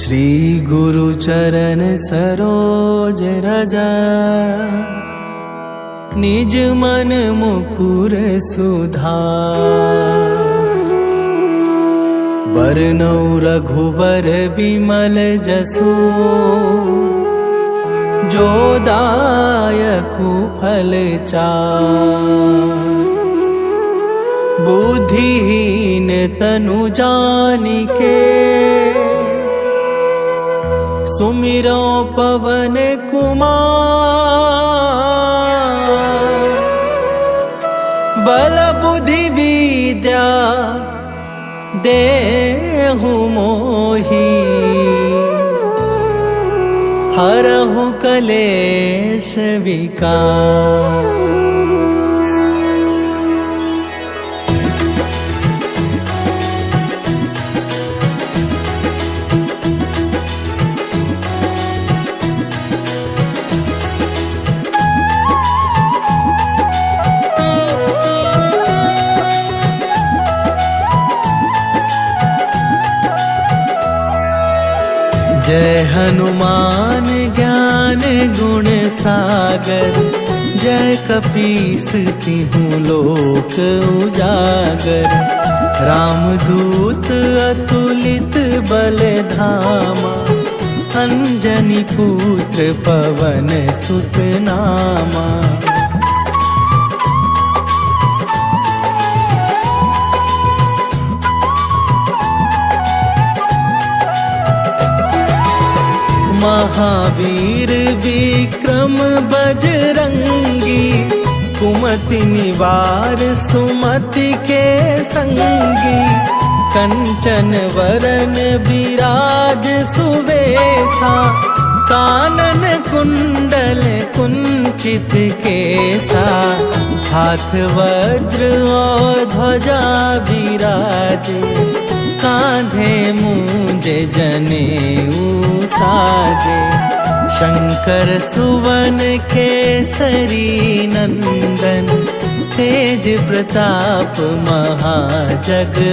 श्री गुरु चरण सरोज रज, निज मन मुकुर सुधार। बरनौ रघुबर बिमल जसु, जो दायकु फल चार। बुद्धिहीन तनु जानिके, सुमिरो पवन कुमार। बल बुद्धि विद्या देहु मोहि, हरहु कलेश विकार। जय हनुमान ज्ञान गुण सागर, जय कपीस तिहुँ लोक उजागर। रामदूत अतुलित बल धामा, अंजनी पुत्र पवन सुत नामा। महावीर विक्रम बजरंगी, कुमति निवार सुमति के संगी। कंचन वरन विराज सुवेशा, कानन कुंडल कुंचित केसा। हाथ वज्र और ध्वजा विराजे, कांधे मूंज जनेऊ साजे। शंकर सुवन केसरी नंदन, तेज प्रताप महाजगवंदन।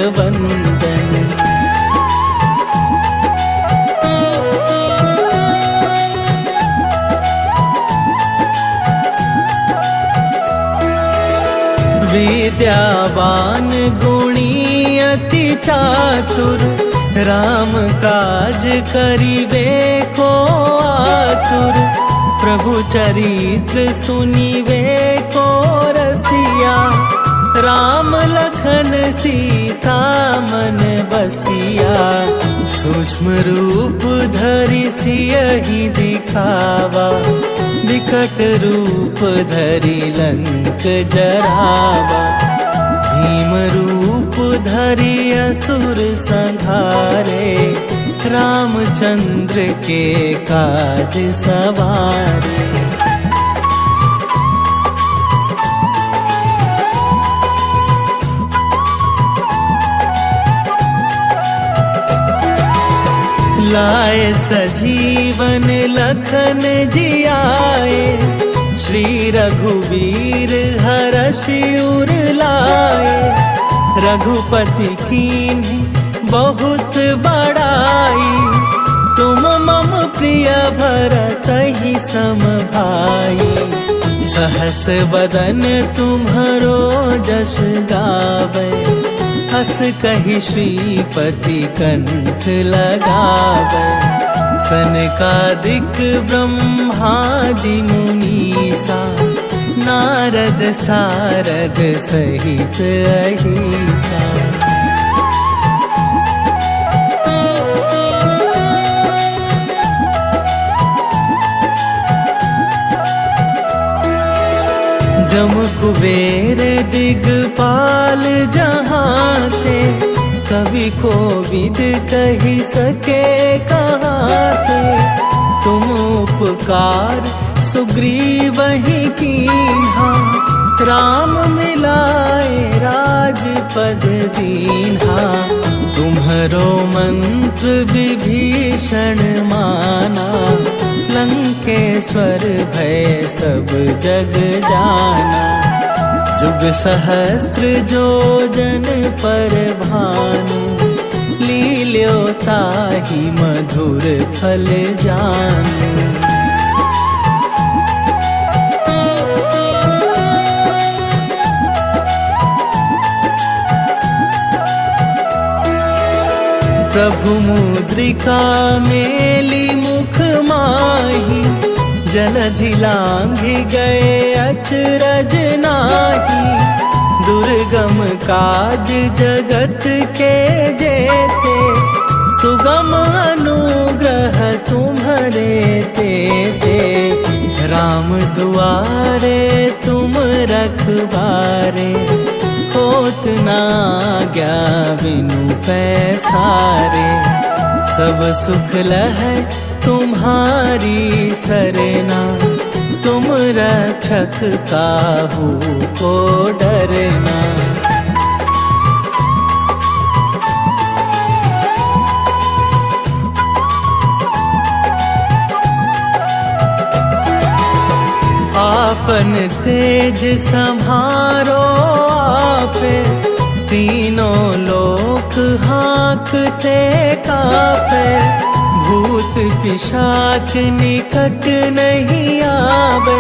विद्यावान गुणी अति चातुर, राम काज करिबे को आतुर। प्रभु चरित्र सुनिबे को रसिया, राम लखन सीता मन बसिया। सूक्ष्म रूप धरि सियहि दिखावा, विकट रूप धरि लंक जरावा। भीम रूप धरि असुर संहारे, रामचंद्र के काज सवारे। लाए सजीवन लखन जियाए, श्री रघुवीर हरषि उर लाए। रघुपति कीन्ही बहुत बड़ाई, तुम मम प्रिय भरतहि सम भाई। सहस बदन तुम्हरो जस गावे, हस कहि श्रीपति कंठ लगावे। सनकादिक ब्रह्मादि मुनीसा, नारद सारद सहित अहिसा। जम कुबेर दिगपाल जहाँ थे, कवि कोविद कहि सके कहाँ थे। तुम उपकार सुग्रीवहि कीन्हा, राम मिलाए राजपद दीन्हा। तुम्हरो मंत्र विभीषण माना, लंकेश्वर भय सब जग जाना। जुग सहस्त्र जो जन पर भानु, लील्योताहि मिल्यो ताही मधुर फल जान। प्रभु मुद्रिका मेली मुख माही, जलधि लांघि गए अचरज नाही। दुर्गम काज जगत के जेते, सुगम अनुग्रह तुम्हारे तेते। राम दुआरे तुम रखबारे, होत ना आज्ञा बिनु पैसारे। सब सुख लहै तुम्हारी सरना, तुम रक्षक काहू को डरना। आपन तेज संभारो आपे, तीनों लोक हाँकते कापे। भूत पिशाच निकट नहीं आवे,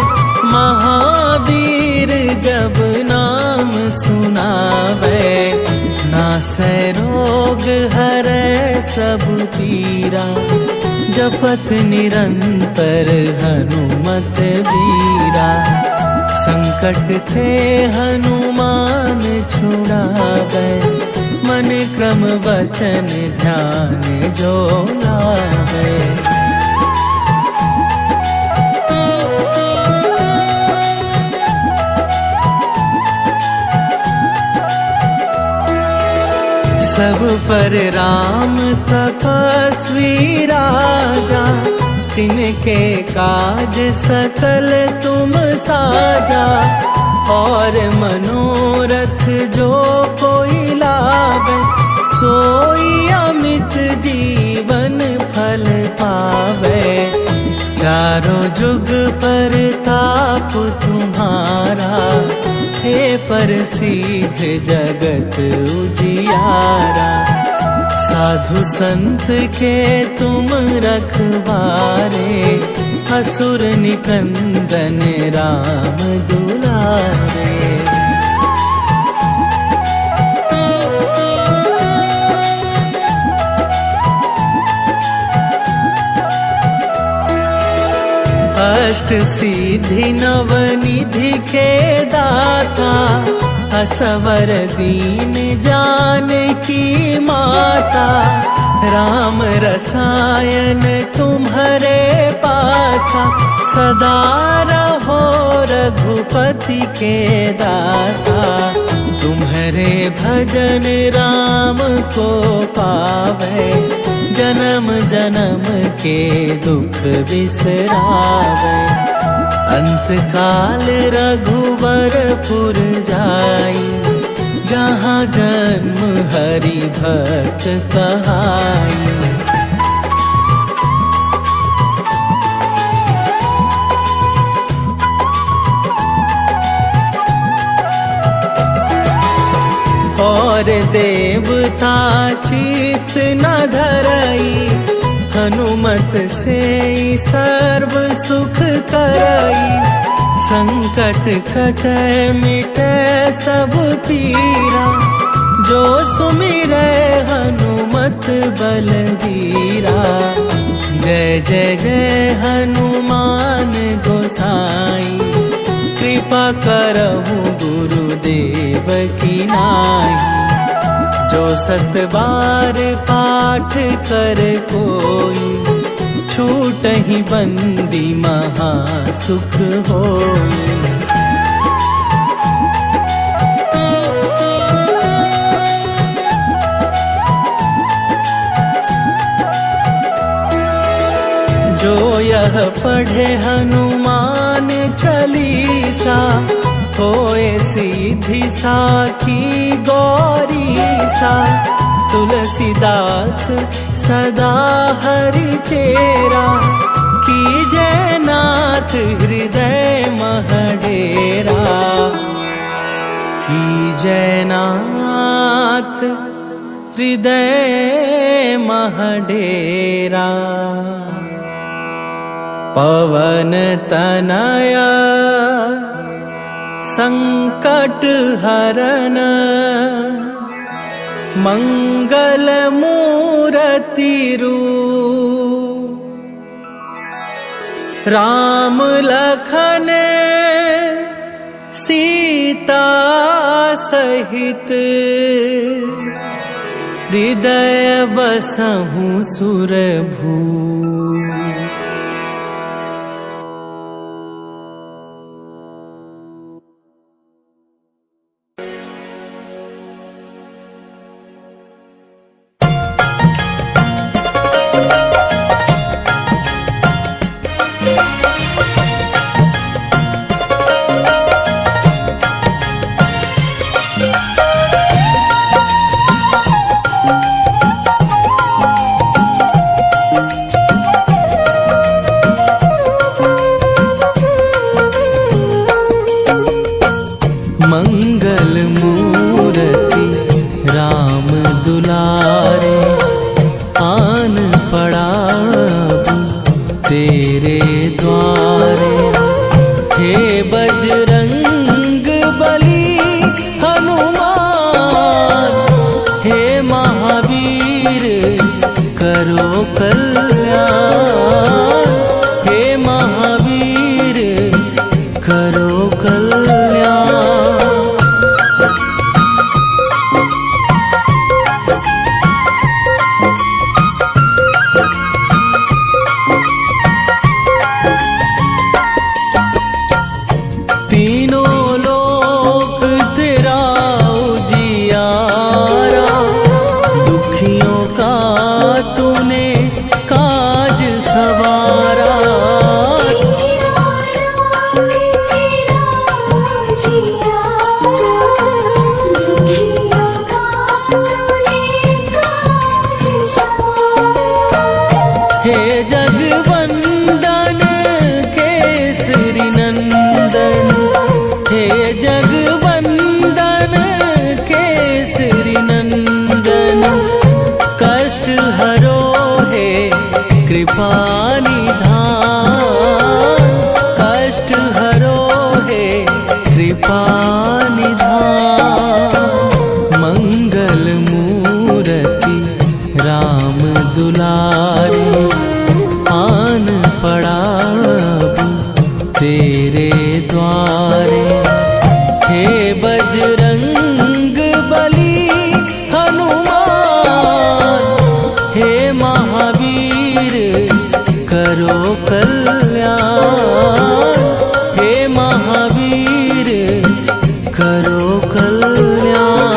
महावीर जब नाम सुनावे। नासै रोग हरै सब पीरा, जपत निरंतर हनुमत बीरा। संकट थे हनुमान छुड़ावे, मन क्रम वचन ध्यान जो लावे। सब पर राम तपस्वी राजा, तिनके काज सकल तुम साजा। और मनोरथ जो कोई लावे, सोई अमित जीवन फल पावे। चारों जुग पर ताप तुम्हारा, हे प्रसिद्ध जगत उजियारा। साधु संत के तुम रखवारे, असुर निकंदन राम दुलारे। अष्ट सिद्धि नव निधि के दाता, असवर दीन जानकी माता। राम रसायन तुम्हारे पासा, सदा रहो रघुपति के दासा। तुम्हारे भजन राम को पावे, जन्म जन्म के दुख बिसरावे। अंत काल रघुवरपुर जाई, जहाँ जन्म हरि भक्त कहाई। और देवता चित न धरई, हनुमत से सर्व सुख करई। संकट कटै मिटै सब पीरा, जो सुमिरै हनुमत बलबीरा। जय जय जय हनुमान गोसाई, कृपा करहु गुरुदेव की नाई। जो सत बार पाठ कर कोई, छूटहि बंदी महा सुख होई। जो यह पढ़े हनुमान चालीसा, होए सीधी साखी गौरीसा। तुलसीदास सदा हरि चेरा, कीजय नाथ हृदय महडेरा। कीजय नाथ हृदय महडेरा। पवन तनया संकट हरन, मंगल मूरति रूप। राम लखन सीता सहित, हृदय बसहु सुरभू। मंगल मूरति राम दुलारे, आन पड़ा तेरे द्वारे। हे बजरंग बली हनुमान, हे महावीर करो कल्याण। हे महावीर करो कल्याण। तीनों लोक तेरा उजियारा, दुखियों का तूने काज सवारा। हे जगवंदन केसरी नंदन, हे जगवंदन केसरी नंदन। कष्ट हरो हे कृपा निधान, कष्ट हरो हे कृपा निधान। मंगल मूरति राम दुलारे, आन पड़ा तेरे द्वारे। हे बजरंग बली हनुमान, हे महावीर करो कल्याण। हे महावीर करो कल्याण।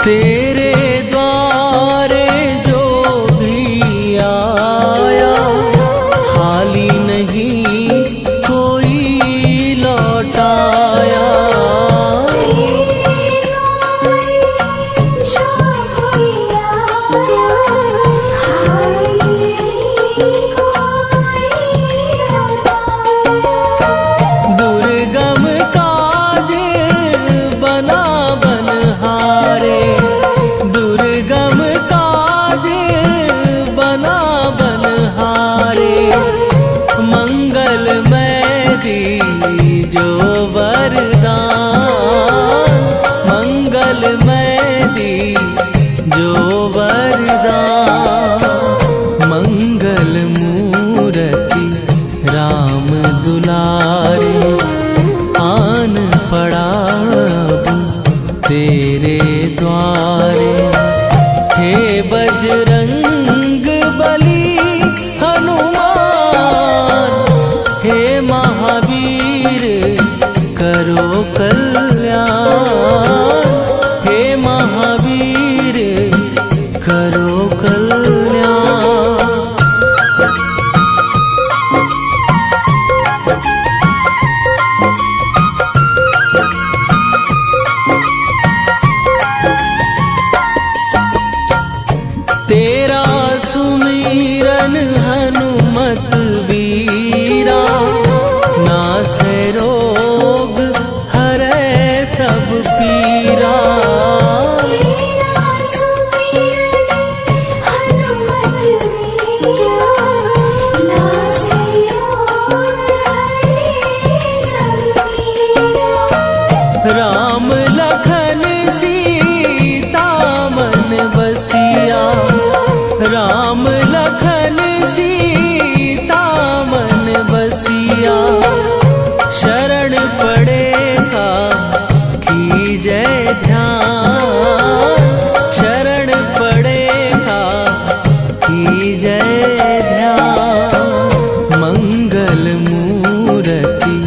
तेरे द्वारे जो भी आया, खाली नहीं कोई लौटाया। दुर्गम काज बना बनहारे, दुर्गम काज बना बनहारे। मंगलमय दीजो वरदान, मंगलमय दीजो वरदान। मंगल मूरति राम दुलारे, आन पड़ा तेरे द्वारे। हे बजरंग बली हनुमान, हे महावीर करो कल्याण। हे महावीर करो कल्याण। हनुमत वीरा, नासै रोग हरै सब पीरा। राम लखन सीता मन बसिया, राम लखन सीता मन बसिया। शरण पड़े का कीजय ध्यान, शरण पड़े का कीजय ध्यान। मंगल मूरति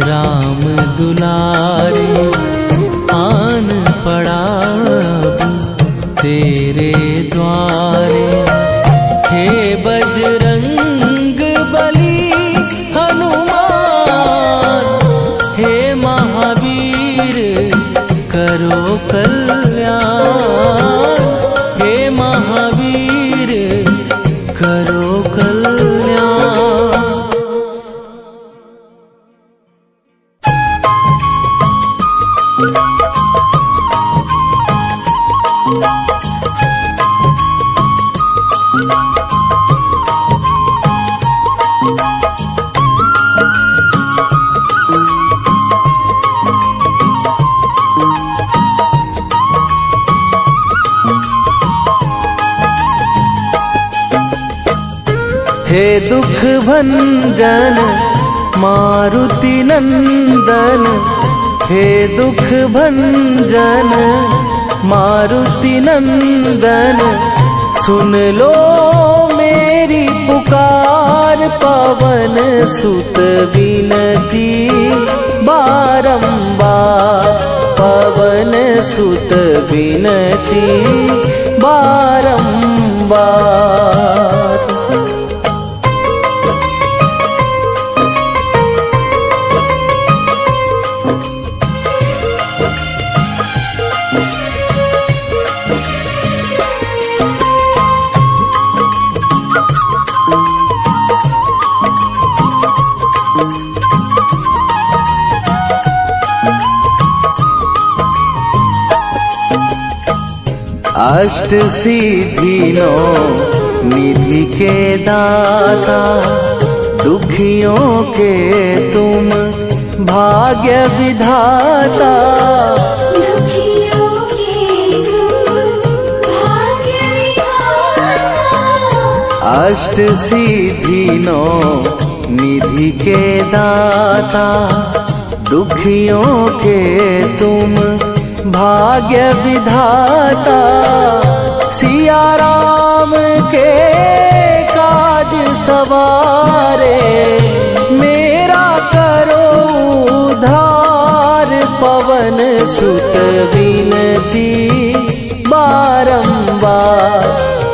राम दुलारे, आन पड़ा अब तेरे द्वारे। हे बजरंग बली हनुमान, हे महावीर करो कल्याण, हे महावीर करो कल्याण। हे दुख भंजन मारुति नंदन, हे दुख भंजन मारुति नंदन। सुन लो मेरी पुकार, पवन सुत विनती बारंबार, पवन सुत विनती बारंबार। अष्ट सिद्धि नौ निधि के दाता, दुखियों के तुम भाग्य विधाता। अष्ट सिद्धि नौ निधि के दाता, दुखियों के तुम भाग्य विधाता। सिया राम के काज सवारे, मेरा करो उद्धार। पवन सुत विनती बारंबार,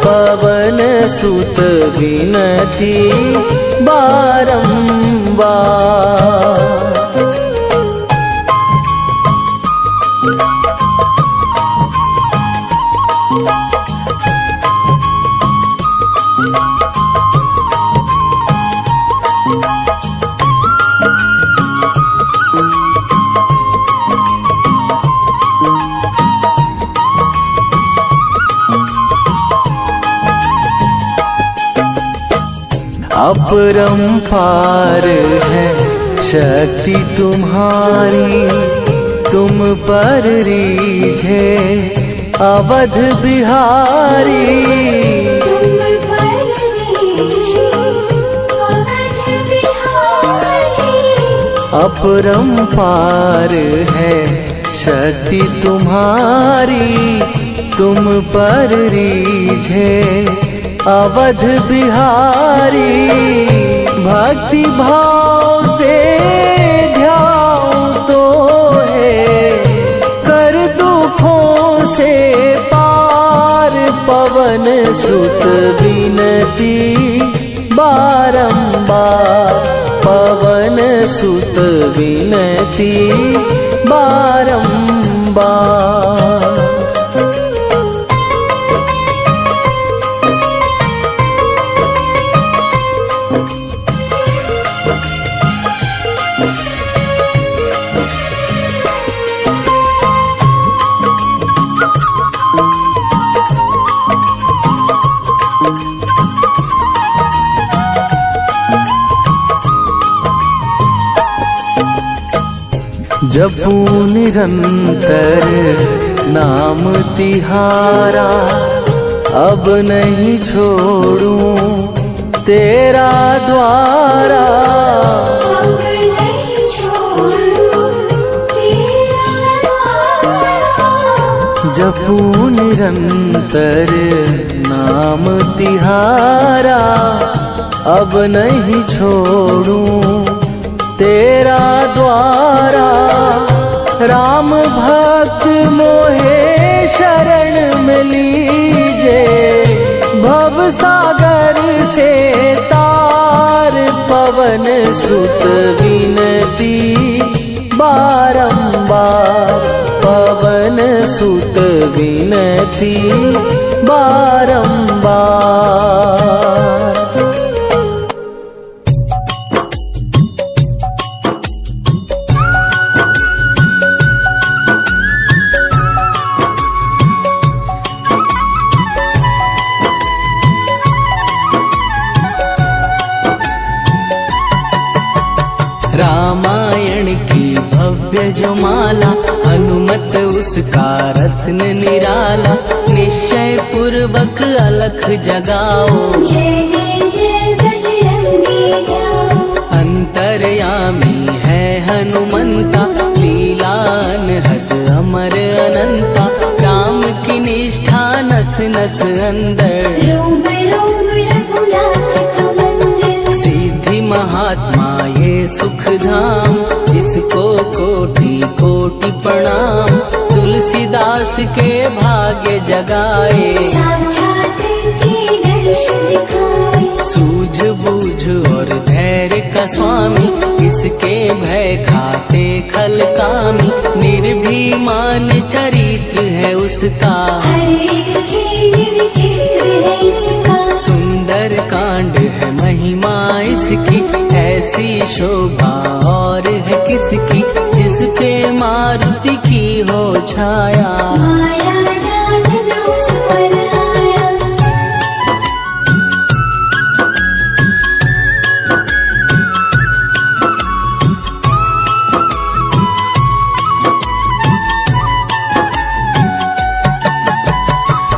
पवन सुत विनती बारंबार। अपरंपार है शक्ति तुम्हारी, तुम पर रीझे अवध बिहारी। अपरंपार है शक्ति तुम्हारी, तुम पर रीझे अवध बिहारी। भक्ति भाव से ध्याऊं तो है, कर दुखों से पार। पवन सुत विनती बारंबार, पवन सुत विनती बारंबार। जपू निरंतर नाम तिहारा, अब नहीं छोड़ूं तेरा द्वारा। अब नहीं छोड़ूं तेरा द्वारा। जपू निरंतर नाम तिहारा, अब नहीं छोड़ूं तेरा द्वारा। राम भक्त मोहे शरण में लीजे, भव सागर से तार पवन सुत विनती बारंबार। पवन सुत विनती बारंबार। रामायण की भव्य जो माला, हनुमत उसका रत्न निराला। निश्चय पूर्वक अलख जगाओ, जय जय जय बजरंगी जाओ। अंतर्यामी है हनुमंता, लीला अनहद अमर अनंता। राम की निष्ठा नस नस अंदर, रोम रोम रघुनाथ का मंदिर। सिद्धि महात्मा ये सुख धाम, इसको कोटि कोटि प्रणाम। तुलसीदास के भाग्य जगाए, साक्षात के दर्श दिखाए। सूझ बूझ और धैर्य का स्वामी, इसके भय खाते खल कामी। निर्भीमान चरित्र है उसका, हर एक खेल विचित्र है इसका। सुंदर कांड है महिमा इसकी, ऐसी शोभा और है किसकी। जिस पे मारुति की हो छाया, माया जान न उस पर आया।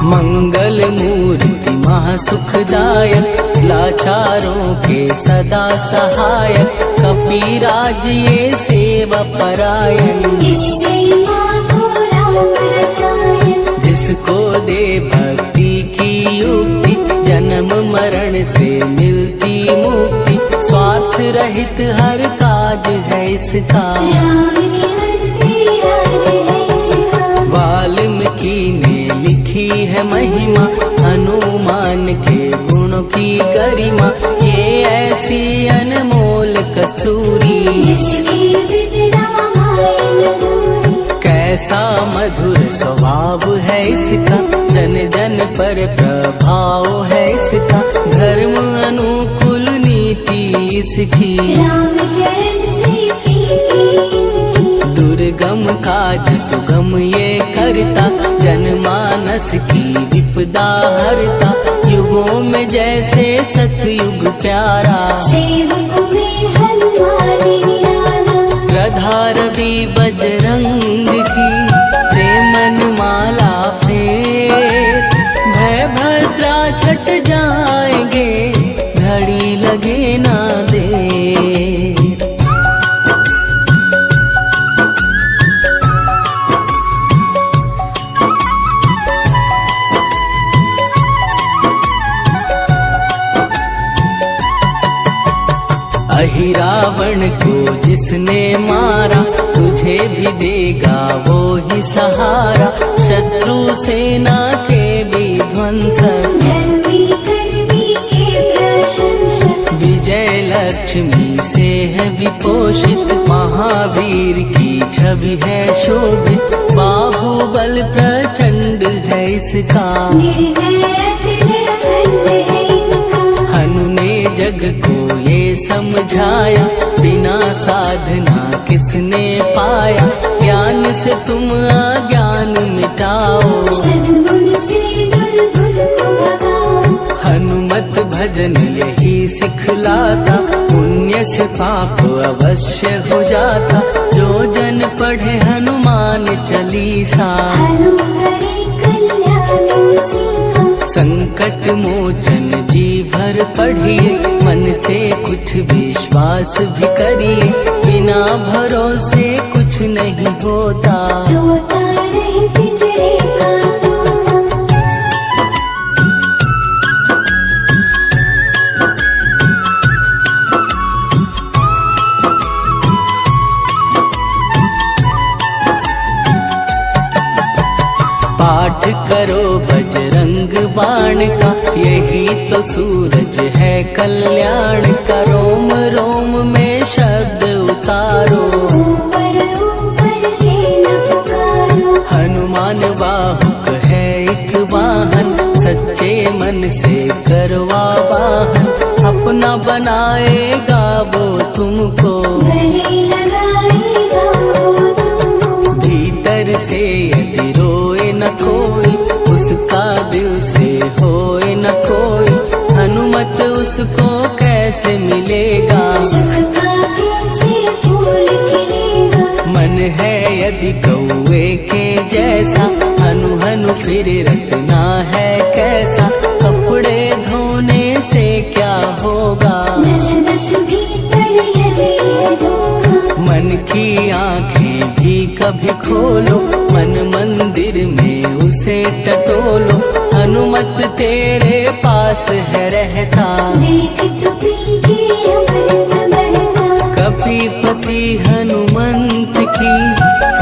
मंगल मूर्ति महासुखदायक, लाचारों के सदा सहायक। कपीराज ये सेवा परायण, इससे माँ को राम रसायन। जिसको दे भक्ति की युक्ति, जन्म मरण से मिलती मुक्ति। स्वार्थ रहित हर काज है इसका, राम निवन पे राज है इसका। वाल्मीकि ने लिखी है महिमा, हनुमान के गुणों की गरिमा। ये ऐसी अनमोल कस्तूरी, जिसकी विद्या माय न दूरी। कैसा मधुर स्वभाव है इसका, जन जन पर प्रभाव है इसका। धर्म अनुकूल नीति इसकी, राम शरण से प्रीति। दुर्गम काज सुगम ये करता, जनमानस की विपदा हरता। युगों में जैसे सतयुग प्यारा, सेवक में हनुमान निराला। गधा रवि बजरंग की प्रेमन माला फेर। भय भद्रा छट जाएंगे, घड़ी लगे ना देर। अहिरावण को जिसने मारा, तुझे भी देगा वो ही सहारा। शत्रु सेना के विध्वंसक, धर्मी कर्मी के प्रशंसक। विजय लक्ष्मी से है विपोषित। महावीर की छवि है शोभित, बाहुबल प्रचंड है इसका। निर्णय अखंड है इनका। हनु ने जग को ये समझाया, बिना साधना किसने पाया। ज्ञान से तुम अज्ञान मिटाओ, सद्गुण से दुर्गुण को भगाओ। हनुमत भजन यही सिखलाता, पुण्य से पाप अवश्य हो जाता, जो जन पढ़े हनुमान चालीसा। हनुमरे कल्याण सिंह, संकट मोचन जी भर पढ़िए, मन से कुछ विश्वास भी करिए, बिना भरोसे कुछ नहीं होता। तोता रहे पिंजरे का तोता, पाठ करो बजरंग बाण का, यही तो सूरज है कल्याण का। रोम रोम में शब्द उतारो, ऊपर ऊपर से न पुकारो। हनुमान बाहुक है एक वाहन, सच्चे मन से करवा वाहन। अपना बनाएगा वो तुमको, गले लगाएगा वो तुमको। भीतर से यदि रोए न कोई, उसका दिल से होए न कोई। हनुमत उसको कैसे मिलेगा, सुख का कैसे फूल खिलेगा। मन है यदि कौवे के जैसा, हनु हनु फिर रखना है कैसा। कपड़े धोने से क्या होगा, दस दस भीतर यदि है धोखा। मन की आंखें भी कभी खोलो, मन मंदिर में उसे टटोलो। हनुमत तेरे पास है रहता, देख तो पी के अमृत बहता। कपीपति हनुमंत की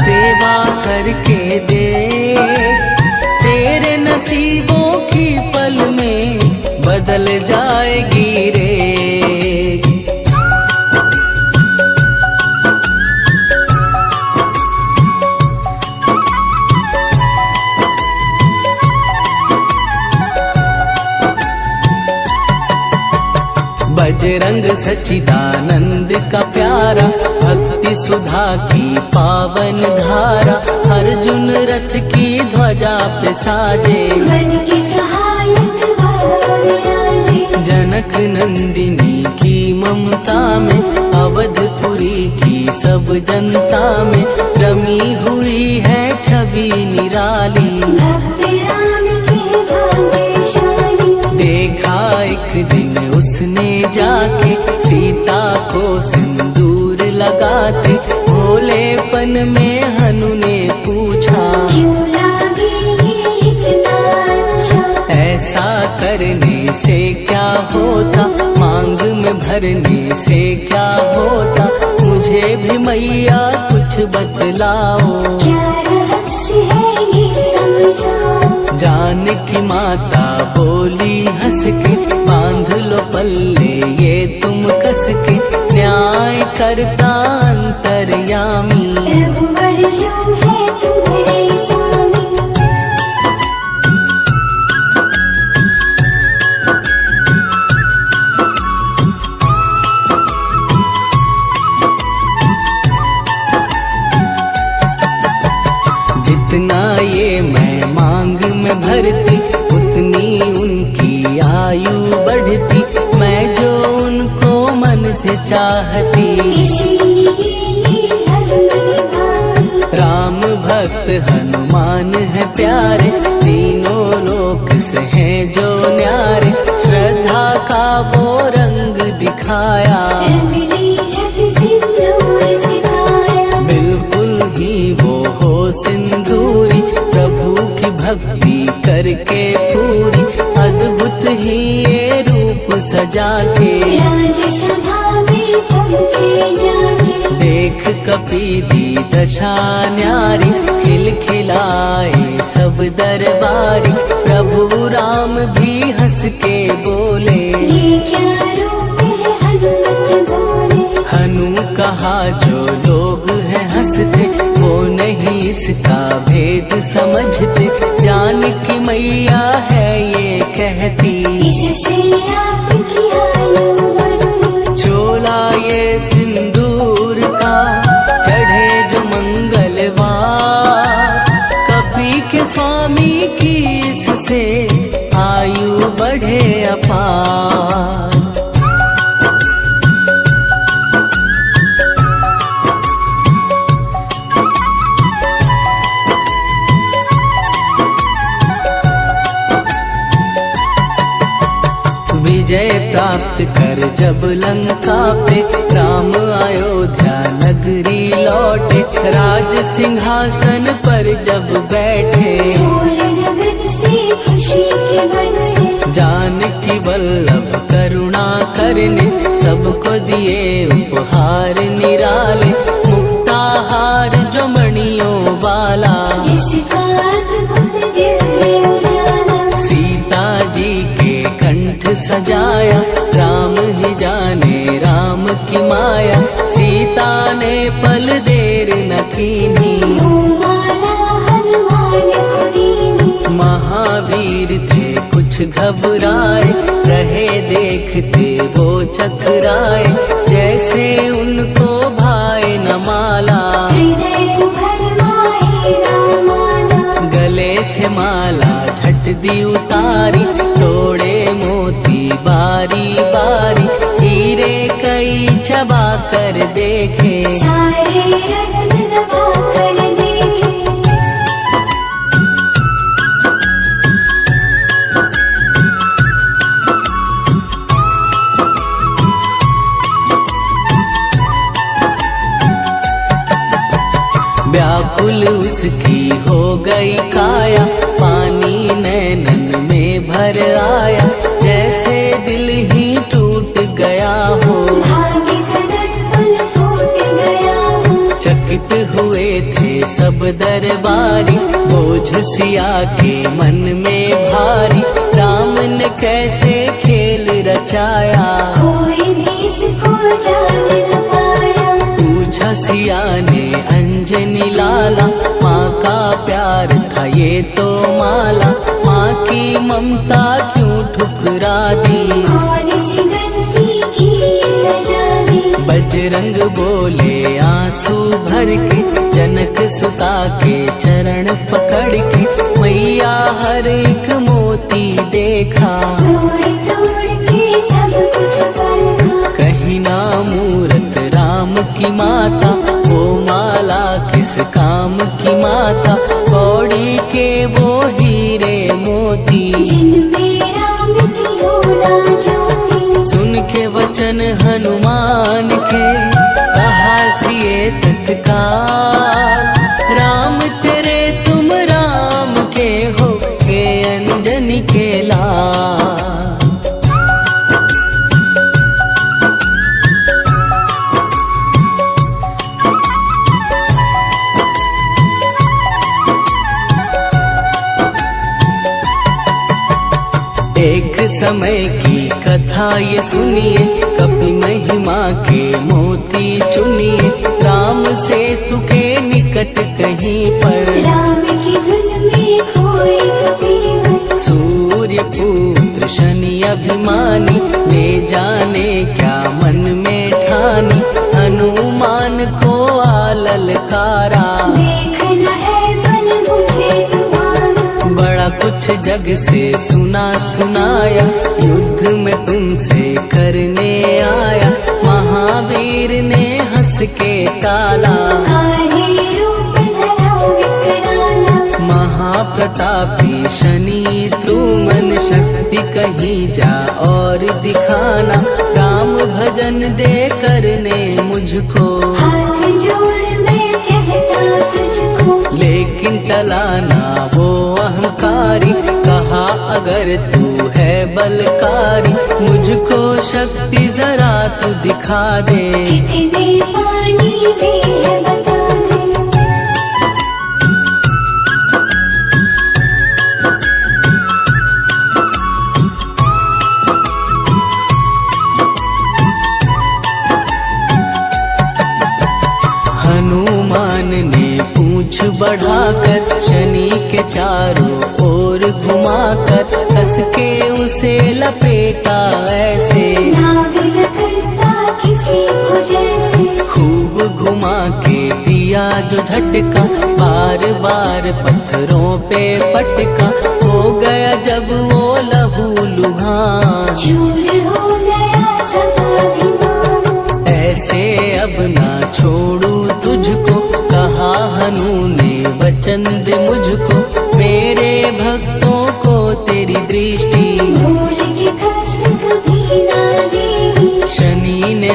सेवा करके दे, तेरे नसीबों की पल में बदल जाएगी रे। बजरंग सच्चिदानंद का प्यारा, भक्ति सुधा की पावन धारा। अर्जुन रथ की ध्वजा पे साजे, बन के सहायक वह विराजे। जनक नंदिनी की ममता में, अवधपुरी की सब जनता में रमी हुई है छवि निराली। भक्त राम के भाग्यशाली, देखा एक दिन उसने जाके, सीता को सिंदूर लगाते। भोलेपन में हनु ने पूछा, क्यों लागे ये इतना अच्छा। ऐसा करने से क्या होता, मांग में भरने से क्या होता। मुझे भी मैया कुछ बतलाओ, क्या रहस्य है ये समझाओ। जानकी माता बोली हंस के, बांध लो पल्ले ये तुम कस के। न्याय करता अंतर्यामी, रघुवर जो है तुम्हारे स्वामी। जितना ये मैं मांग में भरती, उतनी उनकी आयु बढ़ती। मैं जो उनको मन से चाहती, इसलिए ये धर्म निभाती। राम भक्त हनुमान है प्यारे, तीनों लोक से हैं जो न्यारे। श्रद्धा का वो रंग दिखाया, रंगली छठ सिंदूर सिखाया। बिल्कुल ही वो हो सिंदूरी, प्रभु की भक्ति करके पूरी। अद्भुत ही ये रूप सजा के, राजसभा में पहुँचे जाके। देख कपीदी दशा न्यारी, खिलखिलाए सब दरबारी। प्रभु राम भी हंस के बोले, ये क्या रूप है हनुमत बोले। हनु कहा जो लोग हैं हंसते, वो नहीं इसका भेद समझते। जानकी मैया है ये कहती, इससे आपकी आयु बढ़ती। चोला ये सिंदूर का चढ़े जो मंगलवार, कपी के स्वामी की इससे आयु बढ़े अपार। प्राप्त कर जब लंका पे राम अयोध्या नगरी लौटे। राज सिंहासन पर जब बैठे फूल नगन से खुशी के बरसे। जानकी वल्लभ करुणा करने सबको दिए उपहार निराले। मुक्ताहार जो मणियों वाला जिसका अद्भुत दिव्य उजाला। सीता जी के कंठ सजाया राम ही जाने राम की माया। सीता ने पल देर न कीनी माला हनुमान को दीनी। महावीर थे कुछ घबराए रहे देखते वो चकराए। जैसे उनको भाए न माला हृदय भरमाए राम माला। गले से माला झट दी उतारी। तोड़े मोती बारी बारी हीरे कई चबा कर देखे। सारे रत्न दबा कर देखे। व्याकुल उसकी हो गई काया। पानी नैनन में भर आया। जैसे दिल ही टूट गया हो भाग्य का दर्पण फूट गया हो। चकित हुए थे सब दरबारी। बोझ सिया के मन में भारी। राम ने कैसे खेल रचाया कोई भी इसको जान न पाया। पूछा सिया ने अंजनी लाला। माँ का प्यार था ये तो माला। माँ की ममता क्यों ठुकरा दी। कौन सी गलती की सजा दी। बजरंग बोले आंसू भर के। जनक सुता के चरण पकड़ के। मैया हर एक मोती देखा। तोड़ तोड़ के सब कुछ परखा। कहीं ना मूरत राम की माता। वो माला किस काम की माता। कौड़ी के वो हीरे मोती। जिनमें राम की होना ज्योति। सुन के वचन हनुमान के कहा सिए तत्काल। राम तेरे तुम राम के हो के अंजनी के लाल। एक समय की कथा ये सुनिए। कपि महिमा के मोती चुनिए। राम सेतु के निकट कहीं पर राम की धुन में खोए कबीर। सूर्य पुत्र शनि अभिमानी। ने जाने क्या मन में ठानी। हनुमान को ललकारा। देखना है मन मुझे तुम्हारा। बड़ा कुछ जग से सुना सुनाया। युद्ध में तुमसे करने आया। महावीर ने हंस के टाला। काहे रूप धरा विकराला। महाप्रतापी शनि द्रुमन शक्ति कहीं जा और दिखाना। राम भजन दे करने मुझको। हाथ जोड़ मैं कहता तुझको। लेकिन टला ना वो अहंकारी। कहा अगर तू है बलकारी। मुझको शक्ति जरा तू दिखा दे। कितने पानी भी है बता दे। हनुमान ने पूछ बढ़ाकर शनि के चारों ओर घुमाकर कस के उसे लपेटा ऐसे। नाग जकड़ता किसी को जैसे। खूब घुमा के दिया जो झटका। बार बार पत्थरों पे पटका। हो गया जब वो लहू लुहान। चूर हो गया सब अभिमान। ऐसे अब ना छोड़ू तुझको। कहा हनु ने वचन दे मुझको। मेरे भक्तों को तेरी दृष्टि। भूल के कष्ट कभी ना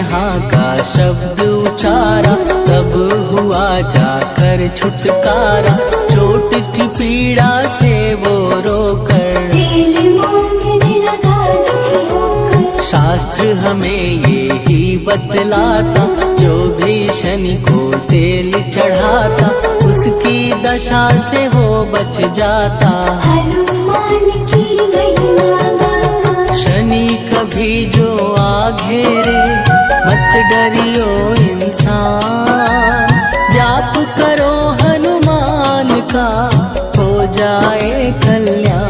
हाँ का शब्द उचारा, तब हुआ जाकर छुटकारा। चोट की पीड़ा से वो रोकर तेल मांगने लगा दुखी होकर। शास्त्र हमें ये ही बतलाता, जो भी शनि को तेल चढ़ाता, उसकी दशा से वो बच जाता। हनुमान की महिमा गाता। शनि कभी जो आ घेरे, मत डरियो इंसान। जाप करो हनुमान का, हो जाए कल्याण।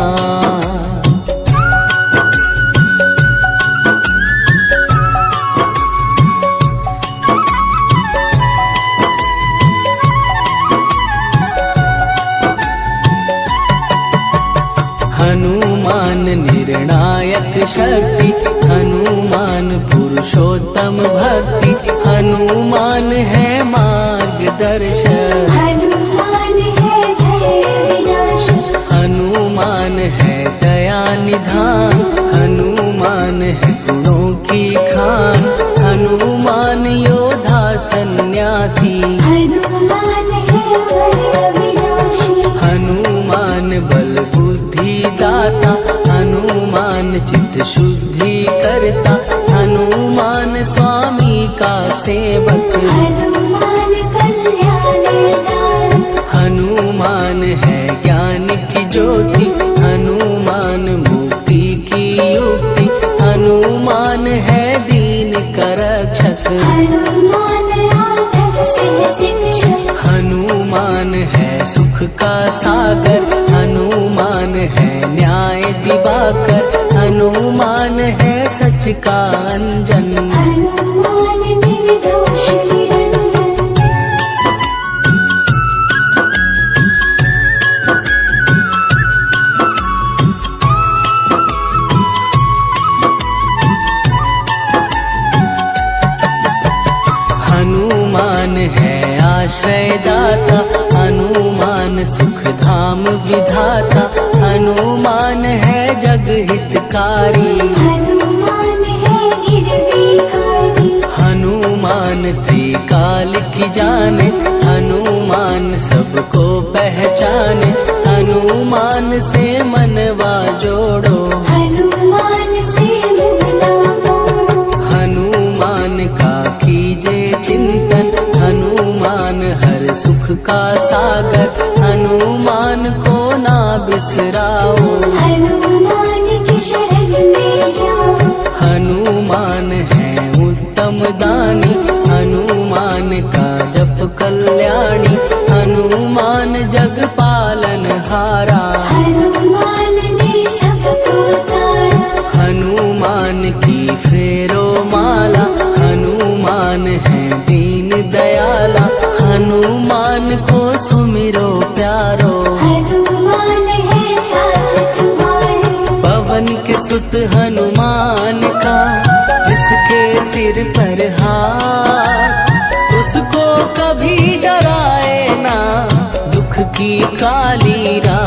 हनुमान निर्णायक शक्ति, हनुमान पुरुषोत्तम भक्ति, हनुमान है मार्गदर्शक। हनुमान है भय विनाशक। हनुमान है दया निधान, हनुमान है गुणों की खान। हनुमान योद्धा सन्यासी, हनुमान है भय विनाशी। हनुमान बल बुद्धि दाता, हनुमान चित्त शुद्धि करता। हनुमान स्वामी का सेवक, हनुमान कल्याणदाता। हनुमान है ज्ञान की ज्योति, हनुमान मुक्ति की युक्ति। हनुमान है दीन का रक्षक, हनुमान आदर्श शिक्षक। हनुमान है सुख का सागर, हनुमान है न्याय दिवाकर। हनुमान है सच का अंजन, हनुमान निर्दोष निरंजन। हनुमान है आश्रयदाता, हनुमान सुख धाम विधाता। हनुमान है जग हितकारी, हनुमान है गिरविकारी। हनुमान त्रिकाल की जाने, हनुमान सबको पहचाने। हनुमान से मनवा जोड़ो, हनुमान से मुँह ना मोड़ो। हनुमान का कीजे चिंतन। हनुमान हर सुख का सागर, हनुमान को ना बिसराओ। हनुमान की शरण में जाओ। हनुमान है उत्तम दानी, हनुमान का जप कल्याणी। हनुमान जग पालन हारा, हनुमान ने सबको तारा। हनुमान की फेरो माला। हनुमान है दीन दयाला, हनुमान को सुमिरो प्यारो। हनुमान है साथ तुम्हारे। पवन के सुत हनुमान का, जिसके सिर पर हाथ, उसको कभी डराए ना दुख की काली रात।